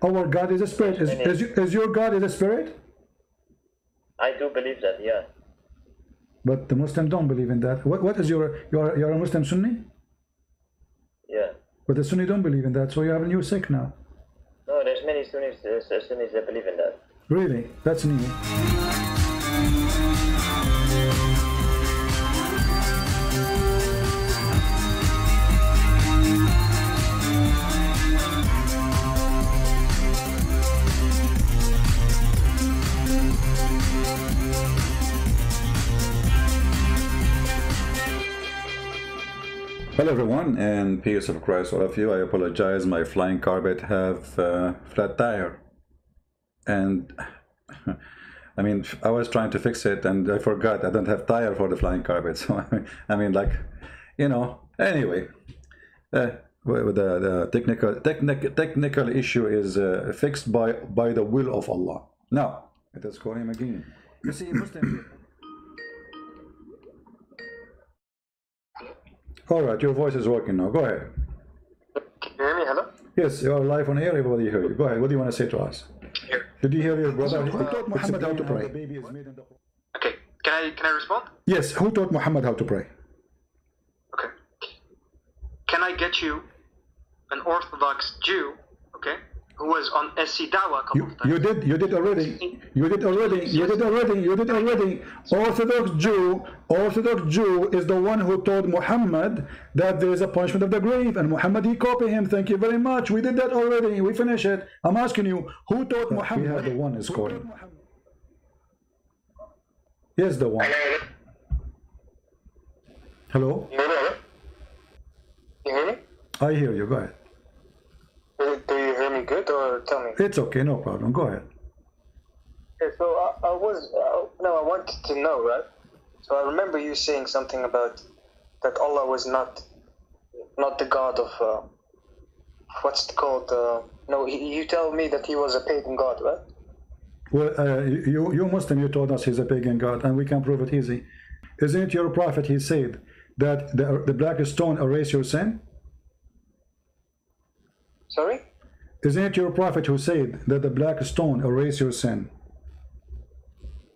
our God is a spirit. Is your God is a spirit? I do believe that, yeah. But the Muslims don't believe in that. What is you're a Muslim Sunni? Yeah. But the Sunni don't believe in that, so you have a new sect now. No, there's many Sunnis that believe in that. Really? That's new. Hello everyone, and peace of Christ all of you. I apologize, my flying carpet have flat tire, and I mean I was trying to fix it and I forgot I don't have tire for the flying carpet. So I mean, like, you know, anyway, the technical issue is fixed by the will of Allah. Now let us call him again. You see, Muslims. All right, your voice is working now. Go ahead. Can you hear me? Hello? Yes, you are live on air. Everybody hear you. Go ahead. What do you want to say to us? Did you hear your brother? Who taught Muhammad how to pray? Okay. Can I respond? Yes. Who taught Muhammad how to pray? Okay. Can I get you an Orthodox Jew? Okay. Who was on SC Dawa a couple of times. You did already. Orthodox Jew is the one who told Muhammad that there is a punishment of the grave, and Muhammad, he copied him. Thank you very much. We did that already. We finished it. I'm asking you, who taught Muhammad? We have the one is calling. Yes, the one. Hello? You hear me? I hear you. Go ahead. Do you hear me good, or tell me? It's okay, no problem. Go ahead. Okay, so I wanted to know, right? So I remember you saying something about that Allah was not the God of what's it called? No, you tell me that he was a pagan god, right? Well, you Muslim, you told us he's a pagan god, and we can prove it easy. Isn't it your prophet? He said that the black stone erase your sin. Sorry? Isn't it your prophet who said that the black stone erase your sin?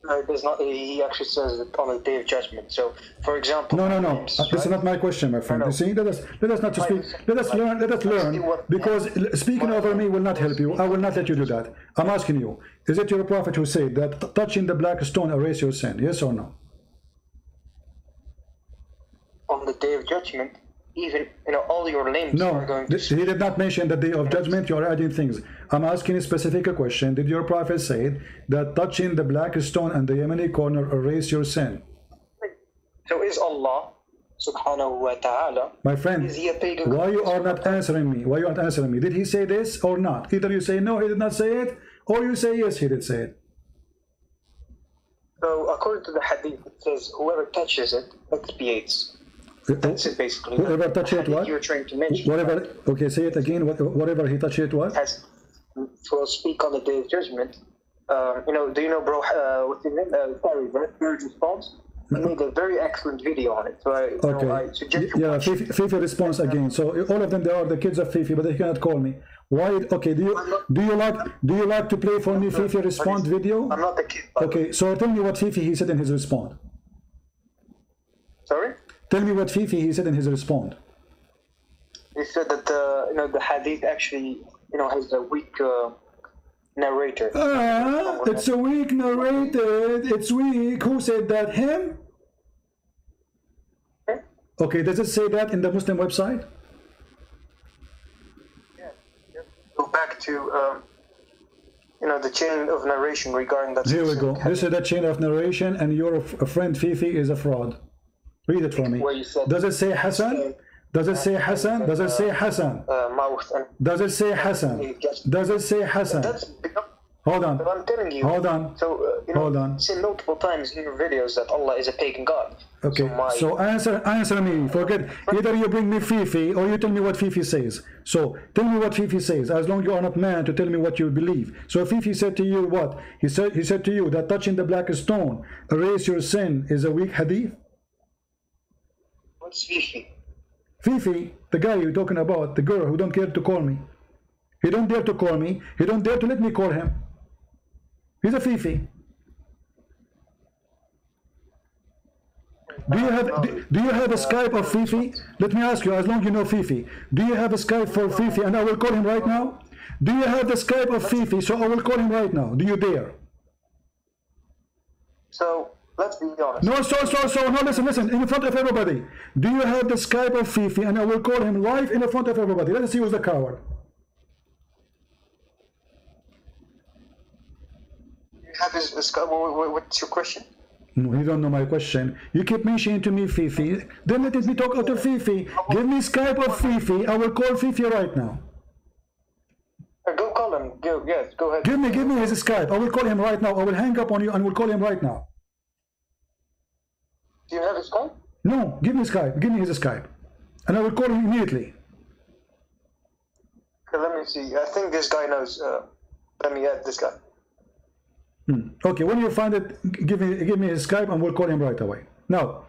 No, it does not. He actually says it on the day of judgment. So, for example, no. This is not my question, my friend. You see, let us not to speak. Let us learn. Because speaking over me will not help you. I will not let you do that. I'm asking you: is it your prophet who said that touching the black stone erase your sin? Yes or no? On the day of judgment, even all your limbs are going to... he did not mention the day of judgment. You are adding things. I'm asking a specific question. Did your prophet say that touching the black stone and the Yemeni corner erase your sin? So is Allah subhanahu wa ta'ala, my friend, is he a pagan? Why you are not answering me? Why you aren't answering me? Did he say this or not? Either you say no, he did not say it, or you say yes, he did say it. So according to the hadith, it says whoever touches it expiates. That's it, basically. Whoever touch it, what? You're trying to mention. Whatever. Okay, say it again. Whatever he touch it, what? Will speak on the day of judgment. Do you know, bro? What's his name? Sorry, Bird Response. He made a very excellent video on it. So I suggest you watch it. Fifi response again. So all of them, they are the kids of Fifi, but they cannot call me. Why? Okay. Do you like to play for me Fifi response video? I'm not the kid. Okay. So tell me what Fifi he said in his response. Sorry. Tell me what Fifi he said in his response. He said that the hadith actually has a weak narrator. It's a weak narrated. It's weak. Who said that? Him? Okay. Does it say that in the Muslim website? Yeah. Go back to the chain of narration regarding that. Here we go. This is the chain of narration, and your friend Fifi is a fraud. Read it for me. Does it say Hassan? Does it say Hassan? Does it say Hassan? Does it say Hassan? Does it say Hassan? Hold on. I'm telling you. Hold on. So, hold on. You say multiple times in your videos that Allah is a pagan God. Okay. So answer me. Forget. Either you bring me Fifi or you tell me what Fifi says. So tell me what Fifi says. As long as you are not man to tell me what you believe. So Fifi said to you what? He said to you that touching the black stone erase your sin is a weak hadith. What's Fifi? Fifi, the guy you're talking about, the girl who don't care to call me. He don't dare to call me. He don't dare to let me call him. He's a Fifi. Do you have a Skype of Fifi? Let me ask you, as long as you know Fifi, do you have a Skype for Fifi? And I will call him right now. Do you have the Skype of Fifi? So I will call him right now. Do you dare? So let's be honest. No, no, listen, in front of everybody. Do you have the Skype of Fifi? And I will call him live in front of everybody. Let's see who's the coward. You have his Skype. What's your question? No, you don't know my question. You keep mentioning to me Fifi. Then let me talk out to Fifi. Give me Skype of Fifi. I will call Fifi right now. Go call him. Yes, go ahead. Give me his Skype. I will call him right now. I will hang up on you and will call him right now. Do you have his Skype? No, give me Skype. Give me his Skype. And I will call him immediately. Okay, let me see. I think this guy knows. Let me add this guy. Okay, when you find it, give me his Skype and we'll call him right away. Now,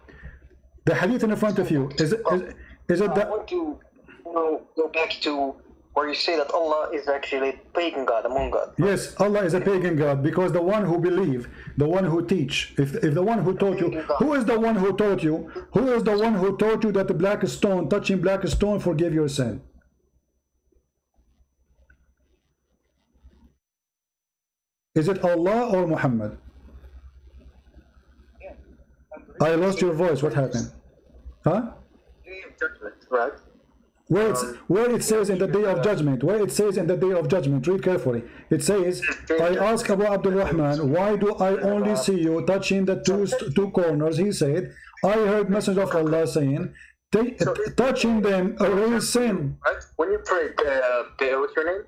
the hadith in front of you, is it that... I want to go back to where you say that Allah is actually a pagan God, a moon God. Yes, Allah is a pagan God, because the one who believe, the one who teach, if the one who taught you, who is the one who taught you, who is the one who taught you that the black stone, touching black stone, forgive your sin? Is it Allah or Muhammad? Yeah. I lost your voice. What happened? Huh? Right. Where it says in the day of judgment, where it says in the day of judgment, read carefully. It says, I asked Abu Abdul Rahman, why do I only see you touching the two corners? He said, I heard Messenger of Allah saying, touching them erase sin. Right? When you pray, what's your name?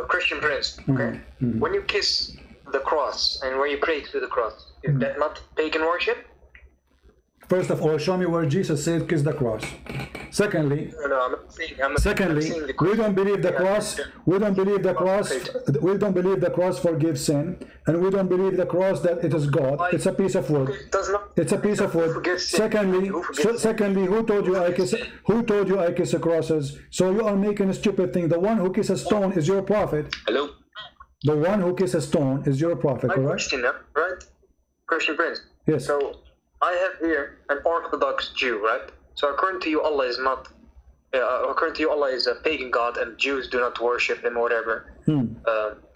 Christian Prince. Okay. When you kiss the cross and where you pray to the cross, is that not pagan worship? First of all, show me where Jesus said kiss the cross. Secondly, we don't believe the cross. We don't believe the cross. We don't believe the cross forgives sin, and we don't believe the cross that it is God. It's a piece of wood. It's a piece of wood. Secondly, who told you I kiss? Who told you I kiss the crosses? So you are making a stupid thing. The one who kisses stone is your prophet. Hello. The one who kisses stone is your prophet, correct? Christian, right? Christian Prince. Yes. So I have here an Orthodox Jew, right? So according to you, Allah is not. According to you, Allah is a pagan God, and Jews do not worship Him or whatever. Can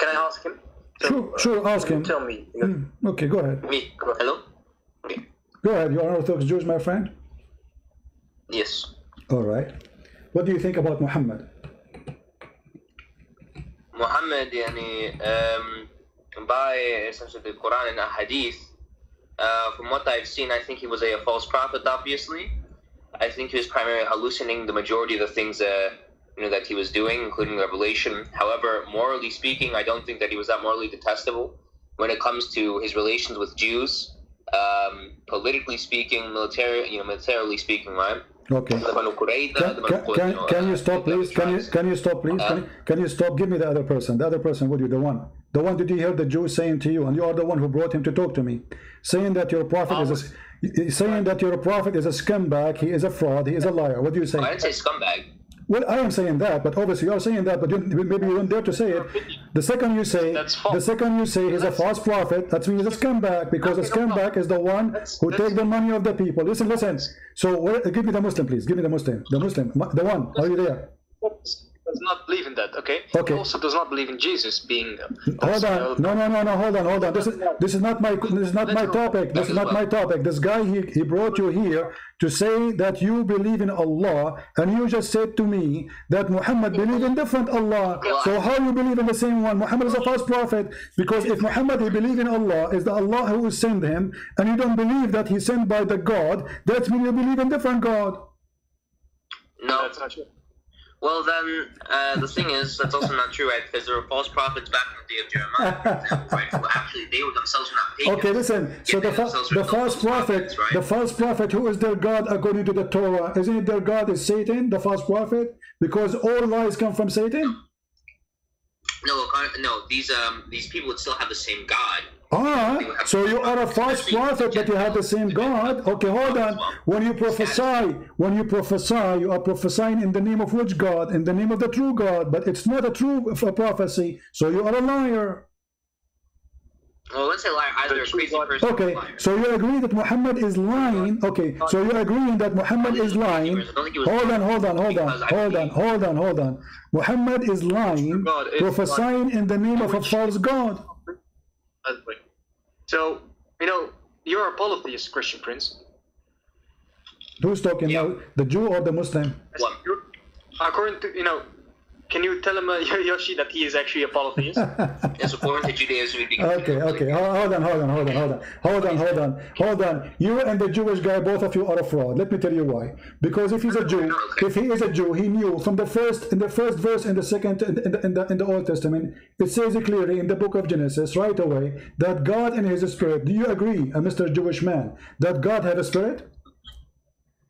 I ask him? Sure, ask him. Tell me. Okay, go ahead. Me. Hello. Okay. Go ahead. You are an Orthodox Jew, my friend. Yes. All right. What do you think about Muhammad? Muhammad, by essentially the Quran and the Hadith, from what I've seen, I think he was a false prophet. Obviously, I think he was primarily hallucinating the majority of the things that he was doing, including revelation. However, morally speaking, I don't think that he was that morally detestable when it comes to his relations with Jews. Politically speaking, militarily speaking, right? Okay. Can you stop, please? Can you stop, please? Can you stop? Give me the other person. The other person with you, the one. The one did you hear the Jew saying to you, and you are the one who brought him to talk to me, saying that your prophet is a scumbag, he is a fraud, he is a liar. What do you say? I didn't say scumbag. Well, I am saying that, but obviously you are saying that, but maybe you don't dare to say it. The second you say he's a false prophet, that means he's a scumbag, because a scumbag is the one who takes the money of the people. Listen. So give me the Muslim, please. Give me the Muslim. The one. Are you there? Does not believe in that. Okay. He also does not believe in Jesus being. Hold on. No. Hold on. This is not my topic. This is not my topic. This guy he brought you here to say that you believe in Allah, and you just said to me that Muhammad believed in different Allah. So how you believe in the same one? Muhammad is a false prophet, because if Muhammad he believe in Allah, is the Allah who sent him, and you don't believe that he's sent by the God, that means you believe in different God. No, that's not true. Well, then, the thing is, that's also not true, right? Because there were false prophets back in the day of Jeremiah, for example, right? Who actually, they themselves were not pagans. Okay, listen. So the false prophet, right? The false prophet, who is their God according to the Torah? Isn't it their God is Satan, the false prophet? Because all lies come from Satan? No, these people would still have the same God. So you are a false prophet, but you have the same God. Okay, hold on. When you prophesy, you are prophesying in the name of which God? In the name of the true God, but it's not a true prophecy, so you are a liar. Well, let's say liar, either a crazy person or a liar. So you agree that Muhammad is lying. Okay, so you're agreeing that Muhammad is lying. Hold on. Muhammad is lying, prophesying in the name of a false God. So, you're a polytheist, Christian Prince. Who's talking now? The Jew or the Muslim? According to, can you tell him, Yoshi, that he is actually a polytheist? Yes, according to Judaism, Okay. Hold on. You and the Jewish guy, both of you are a fraud. Let me tell you why. Because if he's a Jew, he knew from the first verse in the second in the Old Testament, it says it clearly in the book of Genesis right away that God in His Spirit. Do you agree, Mr. Jewish man, that God had a spirit?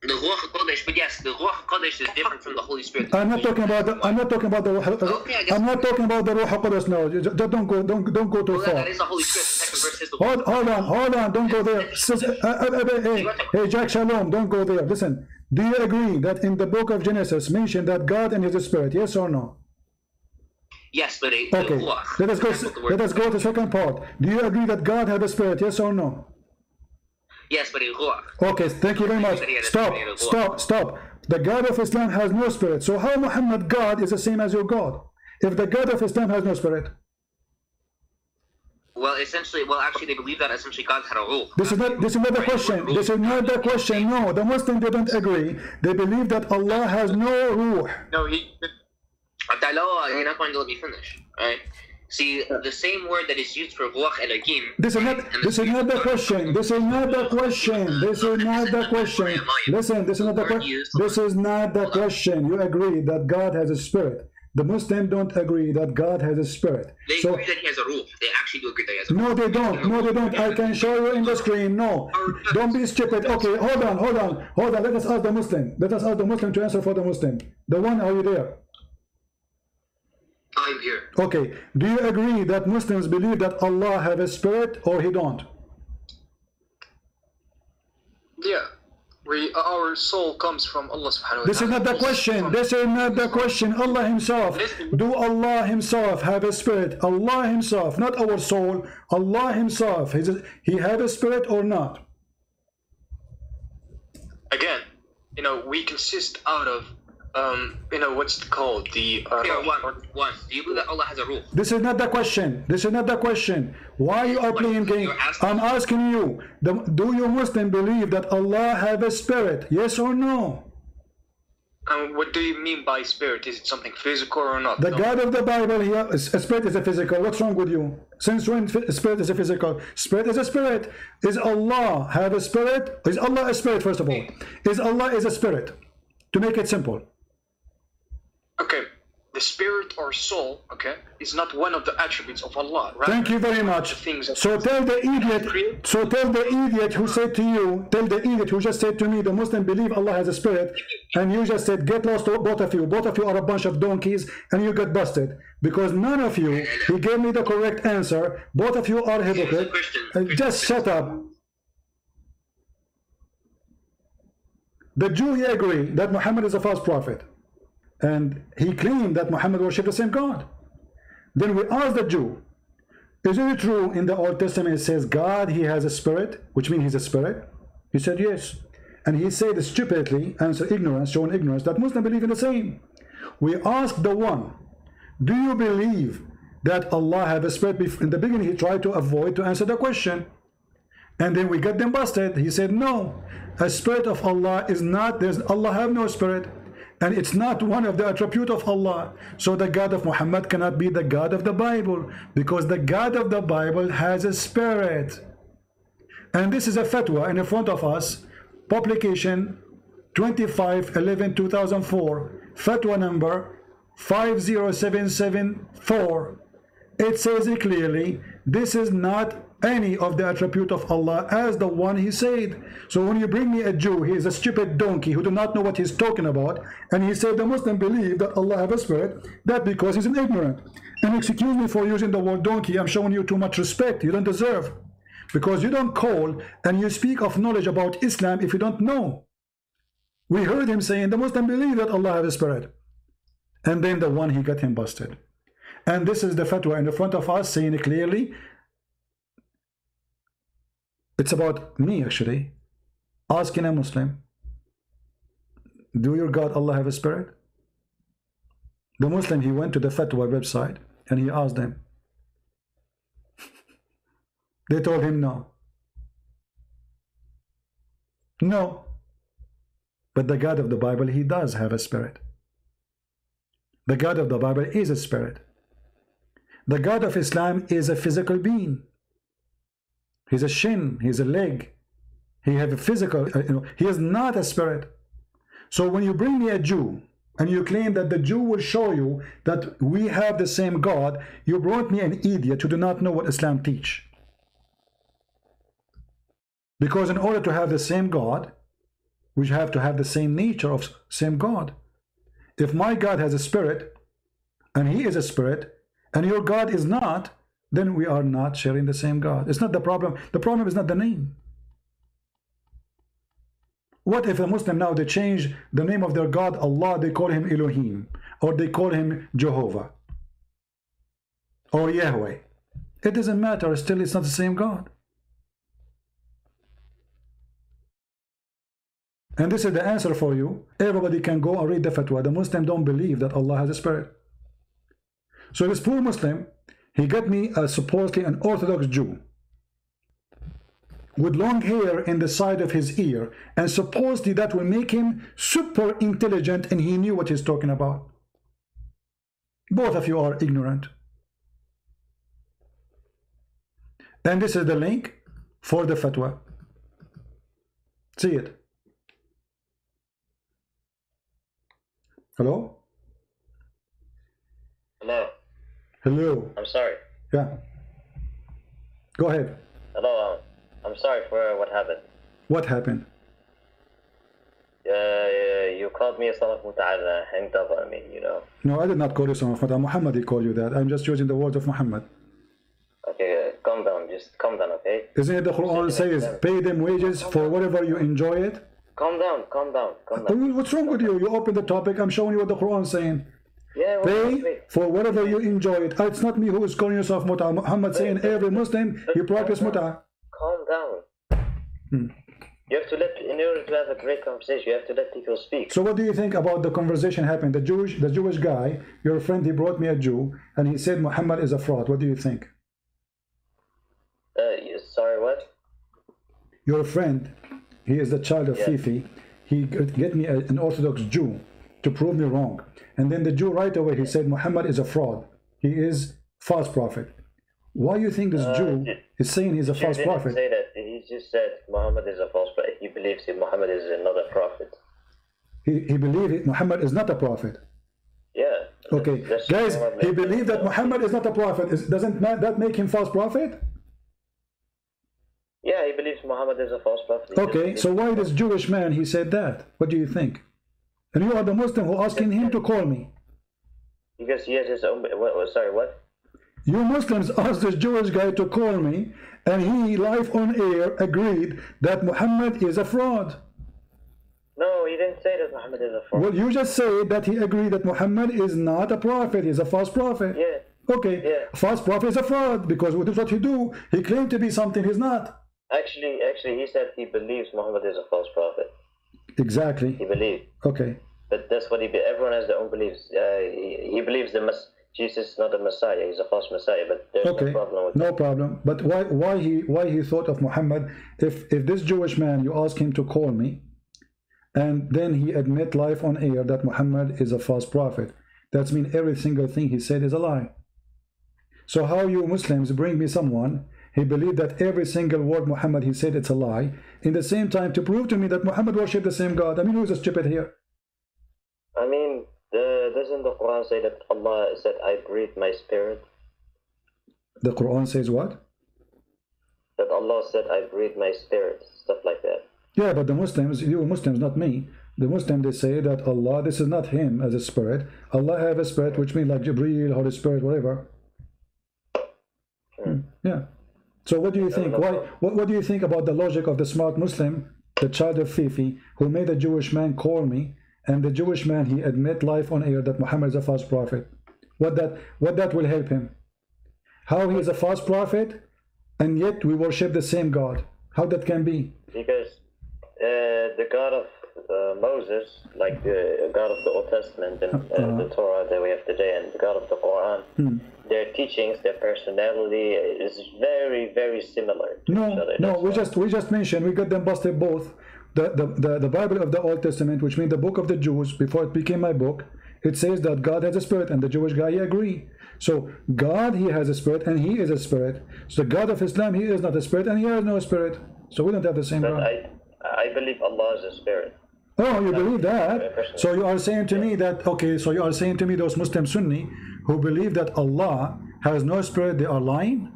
The Ruach HaKodesh, but yes, the Ruach HaKodesh is different from the Holy Spirit. I'm not talking about the Ruach HaKodesh. No, don't go too far. That is the Holy Spirit. The second verse is the Hold on, don't go there. Hey, Jack Shalom, don't go there. Listen, do you agree that in the book of Genesis mentioned that God and His Spirit? Yes or no? Yes, but okay. Let us go to the second part. Do you agree that God had a spirit? Yes or no? Yes, but in Ruach. Okay, thank you very much. Stop. The God of Islam has no spirit. So how Muhammad God is the same as your God? If the God of Islam has no spirit? Well, actually, they believe that essentially God had a ruh. This is not the question. This is not the question. No, the Muslims didn't agree. They believe that Allah has no ruh. No, you're not going to let me finish, right? See, the same word that is used for ruach Elohim. This is not the question. Listen, this is not the question. You agree that God has a spirit. The Muslims don't agree that God has a spirit. They agree that He has a ruh. They actually do agree that He has a ruh. No, they don't. I can show you in the screen. No, don't be stupid. Okay, hold on. Let us ask the Muslim. To answer for the Muslim. The one, are you there? I'm here. Okay, do you agree that Muslims believe that Allah have a spirit or He don't? Yeah. Our soul comes from Allah subhanahu wa ta'ala. This is not the question. Allah Himself. Do Allah Himself have a spirit? Allah Himself, not our soul. Allah Himself. He have a spirit or not? Again, we consist out of what's it called? Do you believe that Allah has a ruh? This is not the question. Why you are playing game? I'm asking you, do you Muslim believe that Allah have a spirit? Yes or no? What do you mean by spirit? Is it something physical or not? The God of the Bible, a spirit is a physical. What's wrong with you? Since when spirit is a physical? Spirit is a spirit. Is Allah have a spirit? Is Allah a spirit, first of all? Is Allah a spirit? To make it simple. Okay, the spirit or soul, is not one of the attributes of Allah. Right? Thank you very much. So tell the idiot who said to you, who just said to me, the Muslim believe Allah has a spirit, and you just said, get lost, both of you. Both of you are a bunch of donkeys, and you got busted. Because none of you, he gave me the correct answer. Both of you are hypocrite. Just shut up. The Jew, he agreed that Muhammad is a false prophet. And he claimed that Muhammad worshipped the same God. Then we asked the Jew, is it true in the Old Testament it says God, He has a spirit, which means He's a spirit? He said yes. And he said stupidly, showing ignorance, that Muslims believe in the same. We asked the one, do you believe that Allah has a spirit? In the beginning he tried to avoid to answer the question. And then we got them busted. He said no, a spirit of Allah is not, Allah have no spirit. And it's not one of the attributes of Allah. So the God of Muhammad cannot be the God of the Bible, because the God of the Bible has a spirit. And this is a fatwa in front of us, publication 25/11/2004, fatwa number 50774. It says it clearly, this is not any of the attribute of Allah as the one he said. So when you bring me a Jew, he is a stupid donkey who do not know what he's talking about, and he said the Muslim believe that Allah have a spirit, that because he's an ignorant. And excuse me for using the word donkey, I'm showing you too much respect you don't deserve, because you don't call and you speak of knowledge about Islam if you don't know. We heard him saying the Muslim believe that Allah have a spirit, and then the one he got him busted. And this is the fatwa in the front of us saying it clearly. It's about me actually asking a Muslim, do your God Allah have a spirit? The Muslim, he went to the fatwa website and he asked them. They told him no. No. But the God of the Bible, he does have a spirit. The God of the Bible is a spirit. The God of Islam is a physical being. He's a shin, he's a leg. He has a physical, he is not a spirit. So when you bring me a Jew and you claim that the Jew will show you that we have the same God, you brought me an idiot who do not know what Islam teach. Because in order to have the same God, we have to have the same nature of same God. If my God has a spirit and he is a spirit and your God is not, then we are not sharing the same God. It's not the problem. The problem is not the name. What if a Muslim now they change the name of their God Allah, they call him Elohim, or they call him Jehovah or Yahweh? It doesn't matter, still it's not the same God. And this is the answer for you. Everybody can go and read the fatwa. The Muslim don't believe that Allah has a spirit. So this poor Muslim, he got me supposedly an Orthodox Jew with long hair in the side of his ear, and supposedly that will make him super intelligent and he knew what he's talking about. Both of you are ignorant. And this is the link for the fatwa. See it. Hello? Hello. Hello. I'm sorry. Yeah. Go ahead. Hello. I'm sorry for what happened. What happened? You called me a son of Muta'ala, hanged up on me, you know. No, I did not call you son of Muhammad. Muhammad, he called you that. I'm just using the words of Muhammad. Okay, calm down. Just calm down, okay? Isn't it the Quran says, pay them wages for whatever you enjoy it? Calm down, calm down, calm down. What's wrong with you? You open the topic, I'm showing you what the Quran is saying. Yeah, Pay for whatever you enjoy it. It's not me who is calling yourself muta. Muhammad saying every Muslim, he practice muta. Calm down. You have to let, in order to have a great conversation, you have to let people speak. So what do you think about the conversation happened? The Jewish guy, your friend, he brought me a Jew, and he said Muhammad is a fraud. What do you think? Sorry, what? Your friend, he is the child of Fifi. He get me an Orthodox Jew to prove me wrong. And then the Jew right away, he said Muhammad is a fraud. He is false prophet. Why do you think this Jew is saying he's a false prophet? Say that. He just said Muhammad is a false prophet. He believes that Muhammad is another prophet. He believed Muhammad is not a prophet. Yeah. Okay, guys, he believed that Muhammad is not a prophet. Doesn't that make him false prophet? Yeah, he believes Muhammad is a false prophet. Okay, so why this Jewish man, he said that? What do you think? And you are the Muslim who asking him to call me. Because he has his own... Sorry, what? You Muslims asked this Jewish guy to call me, and he, live on air, agreed that Muhammad is a fraud. No, he didn't say that Muhammad is a fraud. Well, you just said that he agreed that Muhammad is not a prophet, he's a false prophet. Yeah. Okay, Yeah. False prophet is a fraud, because this is what he do. He claimed to be something he's not. Actually, he said he believes Muhammad is a false prophet. Exactly. He believes. Okay. But that's what everyone has their own beliefs. He believes Jesus is not a Messiah. He's a false Messiah. But there's no problem with that. No problem. But why he thought of Muhammad? If this Jewish man, you ask him to call me, and then he admit live on air that Muhammad is a false prophet, that means every single thing he said is a lie. So how you Muslims bring me someone, he believed that every single word Muhammad he said it's a lie, in the same time to prove to me that Muhammad worshipped the same God? I mean, who's a stupid here? I mean, doesn't the Quran say that Allah said, I breathe my spirit? The Quran says what? that Allah said, I breathe my spirit, stuff like that. Yeah, but the Muslims, you Muslims, not me, the Muslims, they say that Allah, this is not him as a spirit. Allah have a spirit, which means like Jibreel, Holy Spirit, whatever. Yeah. So what do you think? What do you think about the logic of the smart Muslim, the child of Fifi, who made a Jewish man call me, and the Jewish man, he admit live on air that Muhammad is a false prophet? What that will help him? How he is a false prophet, and yet we worship the same God? How that can be? Because the God of Moses, like the God of the Old Testament and the Torah that we have today, and the God of the Quran, their teachings, their personality is very, very similar to each other. No, we just mentioned, we got them busted both. The Bible of the Old Testament, which means the book of the Jews, before it became my book, it says that God has a spirit, and the Jewish guy, he agree. So God, he has a spirit, and he is a spirit. So the God of Islam, he is not a spirit, and he has no spirit. So we don't have the same God. I believe Allah is a spirit. Oh, you believe that? So you are saying to me that, okay, so you are saying to me those Muslim Sunni who believe that Allah has no spirit, they are lying?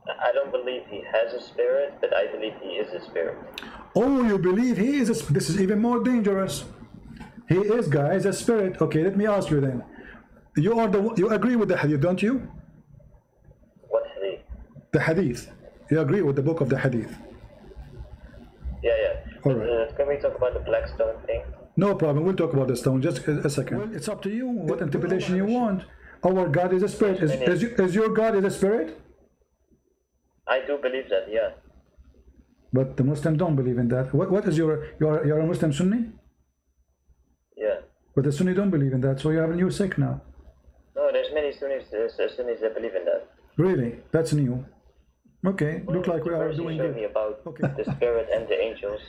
I don't believe he has a spirit, but I believe he is a spirit. Oh, you believe he is a, this is even more dangerous. He is, guys, a spirit. Okay, let me ask you then. You agree with the hadith, don't you? What hadith? The hadith. You agree with the book of the hadith? Yeah. All right. Can we talk about the black stone thing? No problem. We'll talk about the stone. Just a second. Well, it's up to you. What interpretation you want? Our God is a spirit. Is your God is a spirit? I do believe that. Yeah. But the Muslims don't believe in that. What is you're a Muslim Sunni? Yeah. But the Sunni don't believe in that. So you have a new sect now. No, there's many Sunnis that believe in that. Really? That's new. Okay, look like we are doing good. Me about the spirit and the angels.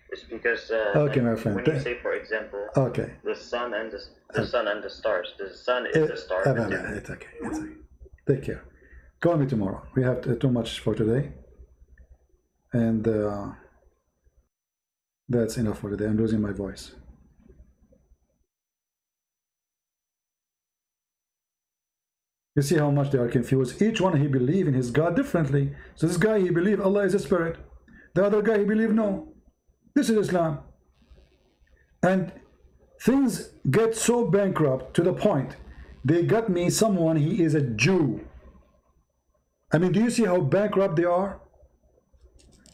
It's because okay, my friend. When you say, for example, the sun and the sun and the stars. The sun is a star. It's okay. It's okay. Take care. Call me tomorrow. We have too much for today, and that's enough for today. I'm losing my voice. You see how much they are confused. Each one, he believe in his God differently. So this guy, he believe Allah is a spirit. The other guy, he believe no. This is Islam. And things get so bankrupt to the point they got me someone, he is a Jew. I mean, do you see how bankrupt they are?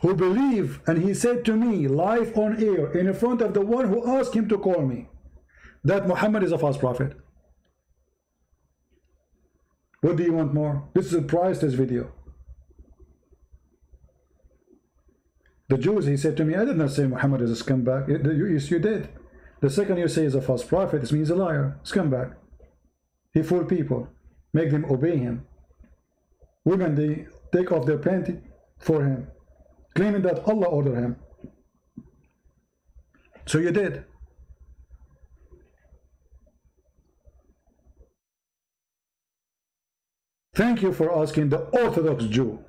Who believe, and he said to me live on air in front of the one who asked him to call me, that Muhammad is a false prophet. What do you want more? This is a priceless video. The Jews, he said to me, I did not say Muhammad is a scumbag. Yes, you did. The second you say is a false prophet, this means a liar, scumbag. He fooled people, make them obey him. Women, they take off their panty for him, claiming that Allah ordered him. So you did. Thank you for asking the Orthodox Jew.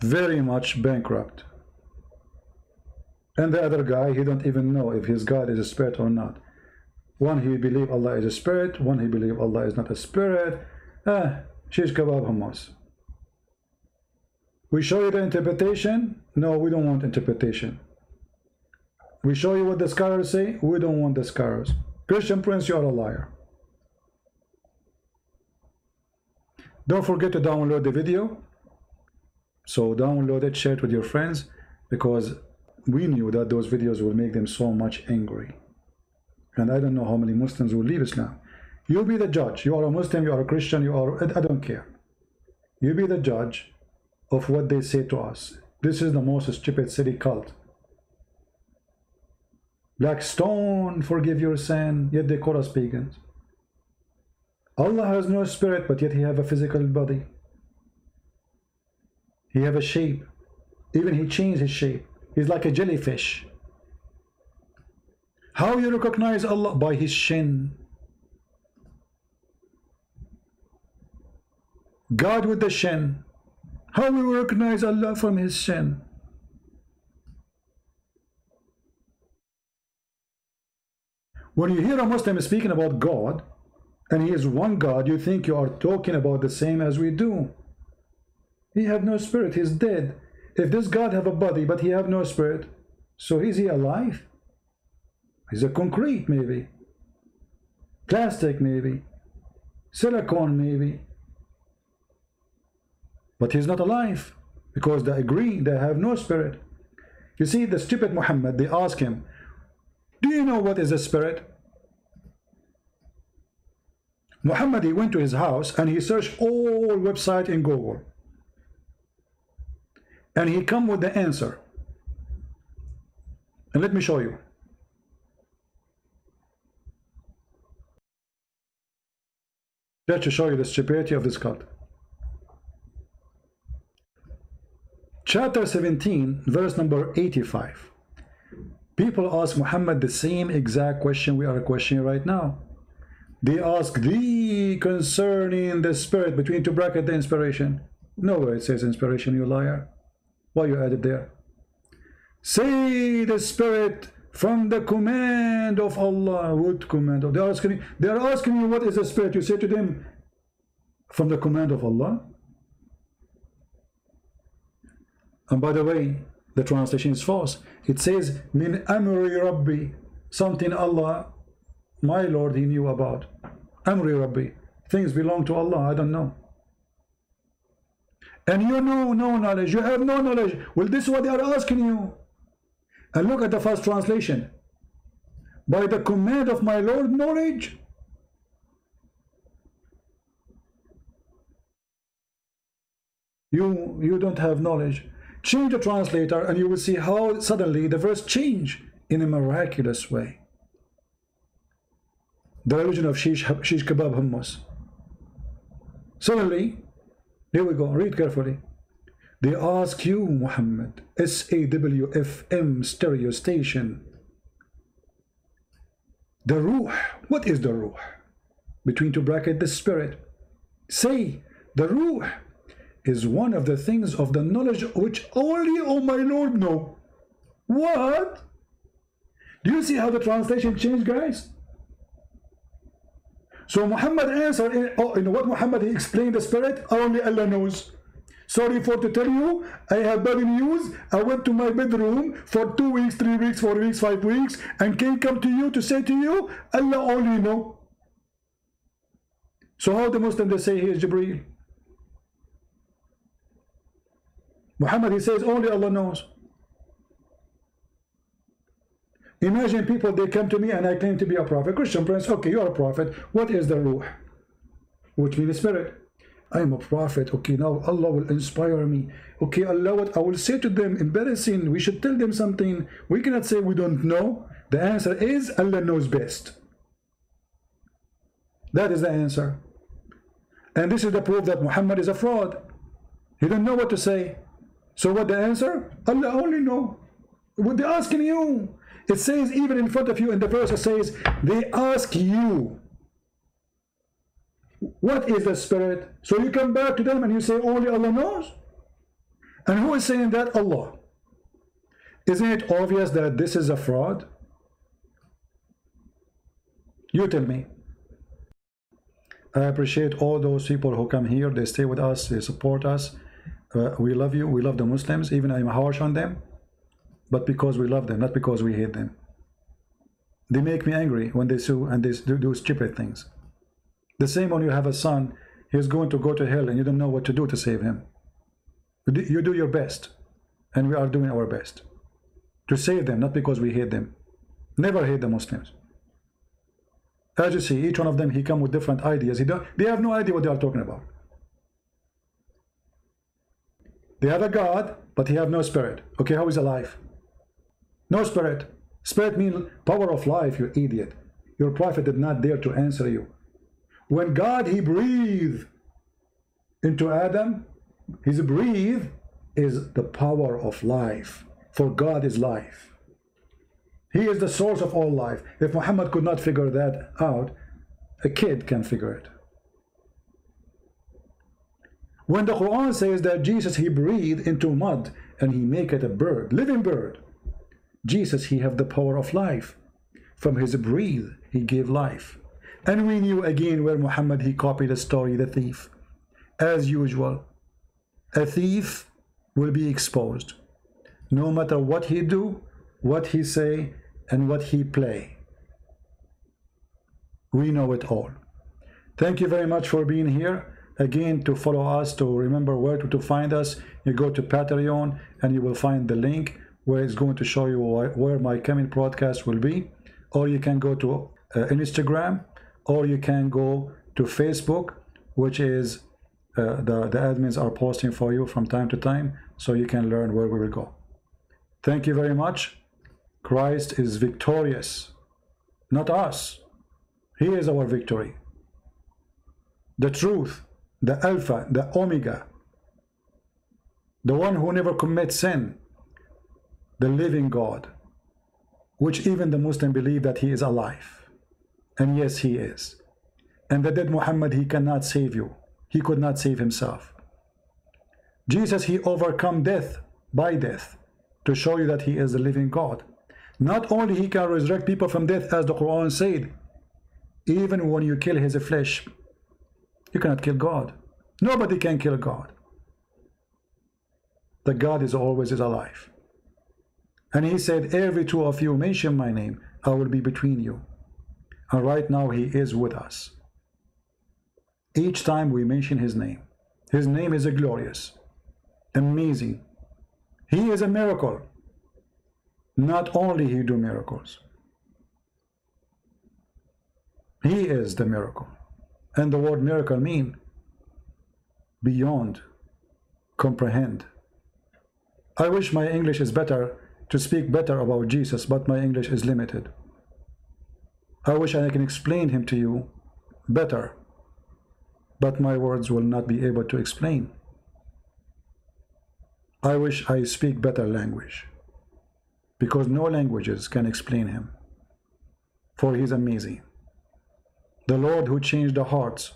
Very much bankrupt. And the other guy, he don't even know if his God is a spirit or not. One, he believe Allah is a spirit. One, he believe Allah is not a spirit. Shish kebab hummus. We show you the interpretation. No, we don't want interpretation. We show you what the scholars say. We don't want the scholars. Christian Prince, you are a liar. Don't forget to download the video. So download it, share it with your friends, because we knew that those videos will make them so much angry. And I don't know how many Muslims will leave Islam. You be the judge. You are a Muslim, you are a Christian, you are, I don't care. You be the judge of what they say to us. This is the most stupid city cult. Black stone, forgive your sin, yet they call us pagans. Allah has no spirit, but yet he have a physical body. He have a shape. Even he changed his shape. He's like a jellyfish. How you recognize Allah? By his shin. God with the shin. How we recognize Allah from his shin? When you hear a Muslim speaking about God, and he is one God, you think you are talking about the same as we do. He have no spirit, he's dead. If this God have a body but he have no spirit, so is he alive? He's a concrete maybe, plastic maybe, silicone maybe, but he's not alive, because they agree they have no spirit. You see, the stupid Muhammad, they ask him, do you know what is a spirit? Muhammad, he went to his house and he searched all websites in Google, and he come with the answer. And let me show you. Just to show you the stupidity of this cult. Chapter 17, verse number 85. People ask Muhammad the same exact question we are questioning right now. They ask thee concerning the spirit, between two brackets the inspiration. Nowhere it says inspiration, you liar. Why you added there? Say the spirit from the command of Allah. What command? They are asking you what is the spirit. You say to them, from the command of Allah. And by the way, the translation is false. It says min amri rabbi, something Allah, my Lord, he knew about. Amri rabbi, things belong to Allah, I don't know. And you know no knowledge, you have no knowledge. Well, this is what they are asking you. And look at the first translation. By the command of my Lord, knowledge. You don't have knowledge. Change the translator and you will see how suddenly the verse change in a miraculous way. The religion of shish kebab hummus. Suddenly, here we go, read carefully. They ask you, Muhammad, SAWFM stereo station. The Ruh, what is the Ruh? Between two brackets, the spirit. Say, the Ruh is one of the things of the knowledge which only, oh my Lord, know. What? Do you see how the translation changed, guys? So Muhammad answered, you know what Muhammad, he explained the spirit, only Allah knows. Sorry for to tell you, I have bad news. I went to my bedroom for 2 weeks, 3 weeks, 4 weeks, 5 weeks, and can come to you to say to you, Allah only know. So how the Muslim they say he is Jibreel? Muhammad, he says only Allah knows. Imagine people, they come to me and I claim to be a prophet. Christian Prince, okay, you are a prophet. What is the Ruh? Which means spirit. I am a prophet. Okay, now Allah will inspire me. Okay, Allah, what I will say to them, embarrassing. We should tell them something. We cannot say we don't know. The answer is Allah knows best. That is the answer. And this is the proof that Muhammad is a fraud. He don't know what to say. So what the answer? Allah only know. What they asking you? It says even in front of you in the verse, it says they ask you, what is the spirit? So you come back to them and you say only Allah knows. And who is saying that? Allah. Isn't it obvious that this is a fraud? You tell me. I appreciate all those people who come here. They stay with us, they support us. We love you, we love the Muslims. Even I'm harsh on them, but because we love them, not because we hate them. They make me angry when they sue and they do stupid things. The same when you have a son, he's going to go to hell and you don't know what to do to save him. You do your best, and we are doing our best to save them, not because we hate them. Never hate the Muslims. As you see, each one of them, he come with different ideas. They have no idea what they are talking about. They have a God, but he have no spirit. Okay, how is alive? No spirit. Spirit means power of life, you idiot. Your prophet did not dare to answer you. When God, he breathed into Adam, his breathe is the power of life. For God is life. He is the source of all life. If Muhammad could not figure that out, a kid can figure it. When the Quran says that Jesus, he breathed into mud and he make it a bird, living bird. Jesus, he have the power of life. From his breathe, he gave life. And we knew again where Muhammad, he copied the story, the thief. As usual, a thief will be exposed, no matter what he do, what he say, and what he play. We know it all. Thank you very much for being here. Again, to follow us, to remember where to find us, you go to Patreon and you will find the link where it's going to show you where my coming broadcast will be. Or you can go to Instagram, or you can go to Facebook, which is the admins are posting for you from time to time, so you can learn where we will go. Thank you very much. Christ is victorious, not us. He is our victory. The truth, the Alpha, the Omega, the one who never commits sin, the living God, which even the Muslim believe that he is alive. And yes, he is. And the dead Muhammad, he cannot save you. He could not save himself. Jesus, he overcome death by death to show you that he is the living God. Not only he can resurrect people from death, as the Quran said, even when you kill his flesh, you cannot kill God. Nobody can kill God. The God is always alive. And he said, every two of you mention my name, I will be between you. And right now he is with us. Each time we mention his name is a glorious, amazing. He is a miracle. Not only he do miracles, he is the miracle. And the word miracle mean beyond, comprehend. I wish my English is better to speak better about Jesus, but my English is limited. I wish I can explain him to you better, but my words will not be able to explain. I wish I speak better language, because no languages can explain him, for he's amazing. The Lord who changed the hearts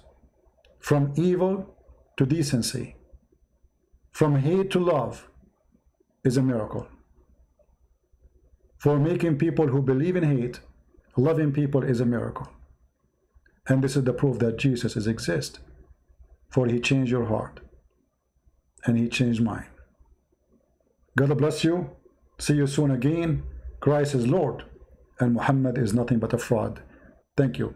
from evil to decency, from hate to love, is a miracle. For making people who believe in hate, loving people is a miracle. And this is the proof that Jesus exists, for he changed your heart, and he changed mine. God bless you. See you soon again. Christ is Lord, and Muhammad is nothing but a fraud. Thank you.